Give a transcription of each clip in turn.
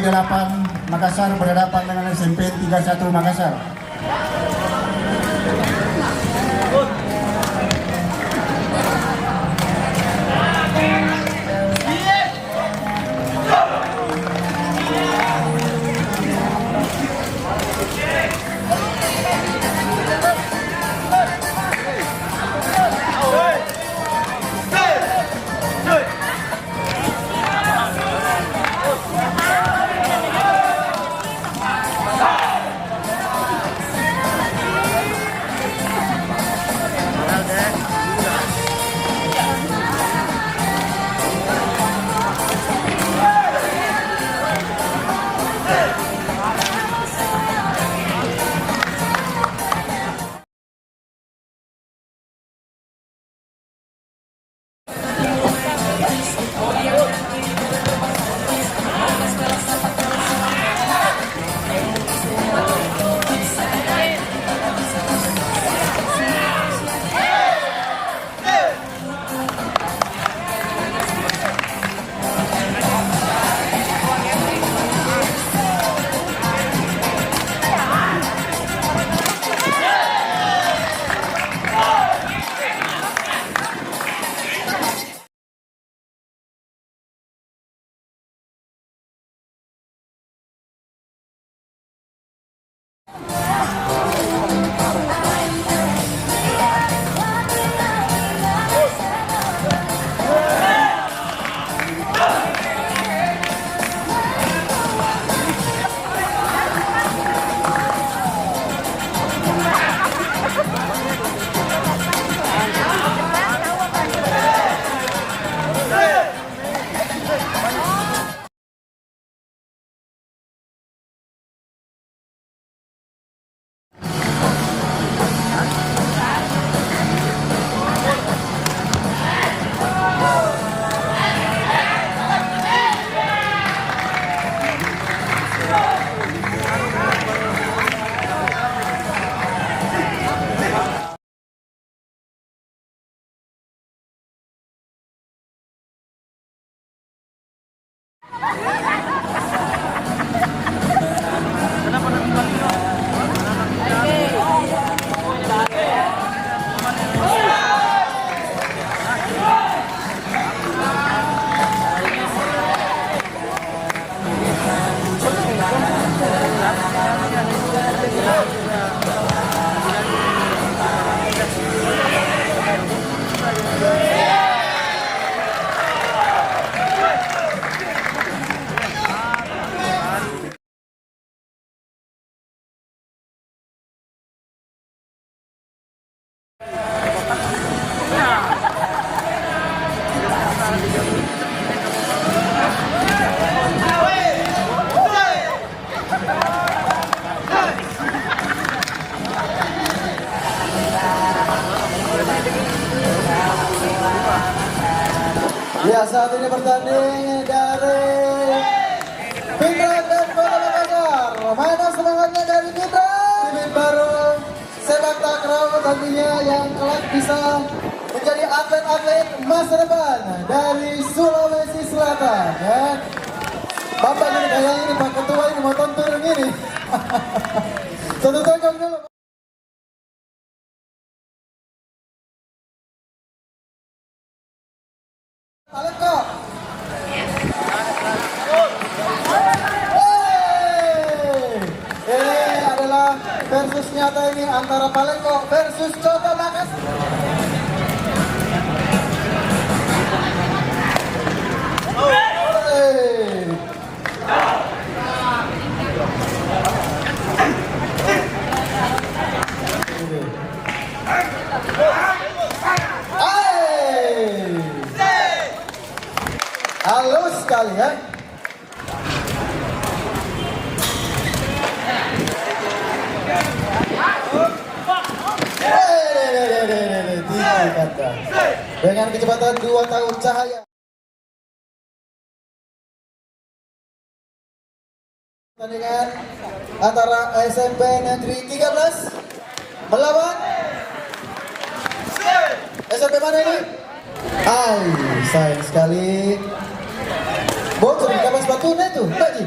8 Makassar berhadapan dengan SMP 31 Makassar. Ya, saat ini bertanding dari Fitra dan Kota Makassar. Mana semangatnya dari Fitra? Tim baru sepak takraw tentunya yang kelak bisa menjadi atlet-atlet masa depan dari Sulawesi Selatan. Ya. Bapak ini kayaknya ini Pak Ketua ini mau tonton ini. Satu tengok dulu. Paleko. Ini adalah versus nyata ini antara Paleko versus Kota Makassar. Halus sekali ya. Dengan kecepatan 2 tahun cahaya. Pertandingan antara SMP Negeri 13 melawan SMP mana ini? Sayang sekali. Bocor di kapas batunya itu, Pak Ji.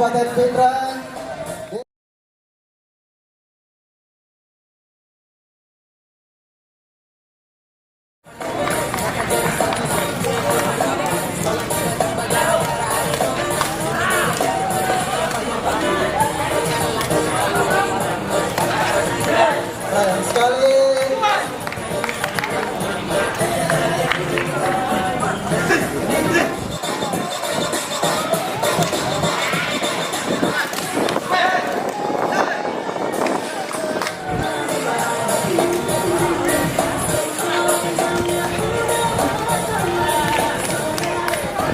Kabupaten Pindrang. Sayang sekali.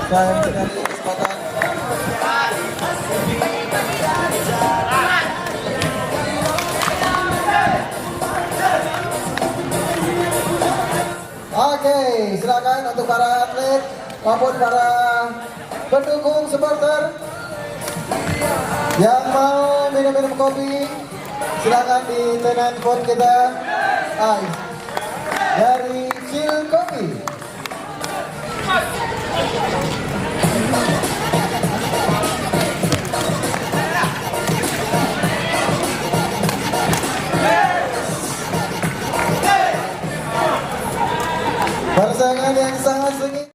Sayang sekali kesempatan. Oke, silakan untuk para atlet maupun para pendukung supporter yang mau minum-minum kopi, silakan di tenan phone kita ice dari Chill Coffee. Pasangan yang sangat sengit.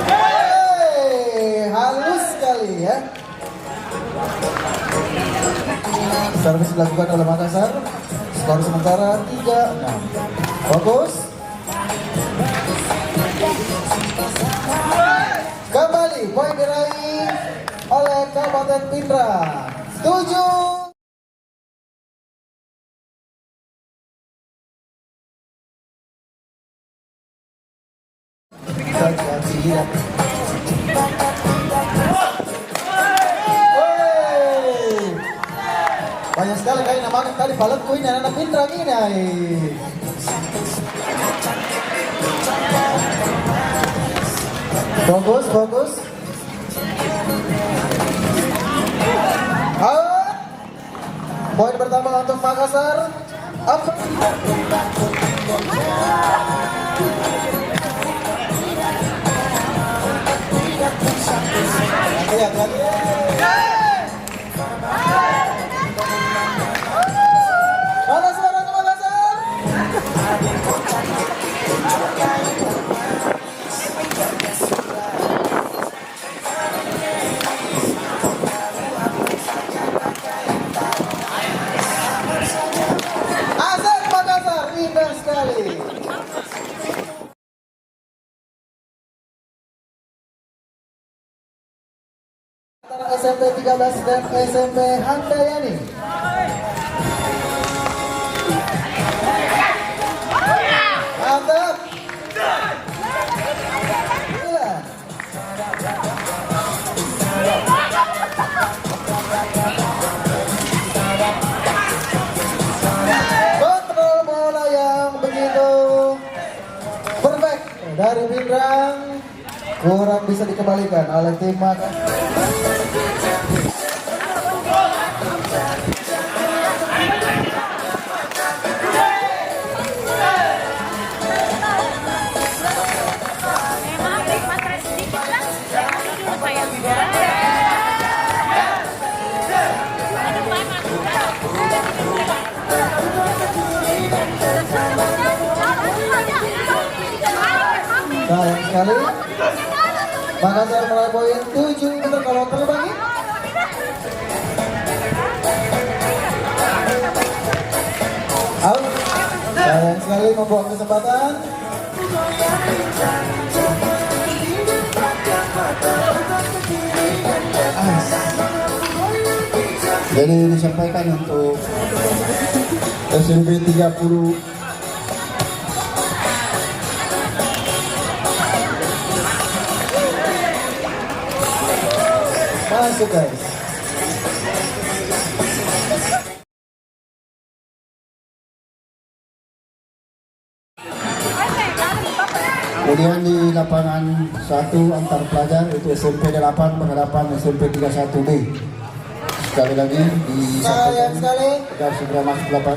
Hey, halus sekali ya. Servis dilakukan oleh Makassar. Skor sementara 3-6. Fokus. Kembali poin diraih oleh Kabupaten Pindrang. 7. Banyak sekali kain nama tadi balet kuin anak Pindrang ini. Fokus, fokus. Poin pertama untuk Makassar. Apa? Hati-hati. Mana suaranya Makassar? Asal Makassar, indah sekali. Antara SMP 13 dan SMP Handayani. Mantap. Gila. Kontrol bola yang begitu perfect dari Pindrang kurang bisa dikembalikan oleh tim Makassar. Sayang sekali. Makassar meraih poin 7 meter kalau terbagi. Out. Sayang sekali membuang kesempatan. Jadi disampaikan untuk SMP 30 Masuk guys. Kemudian di lapangan 1 antar pelajar itu SMP 8 berhadapan SMP 31B. Sekali lagi Sayang sekali. agar segera masuk lapangan.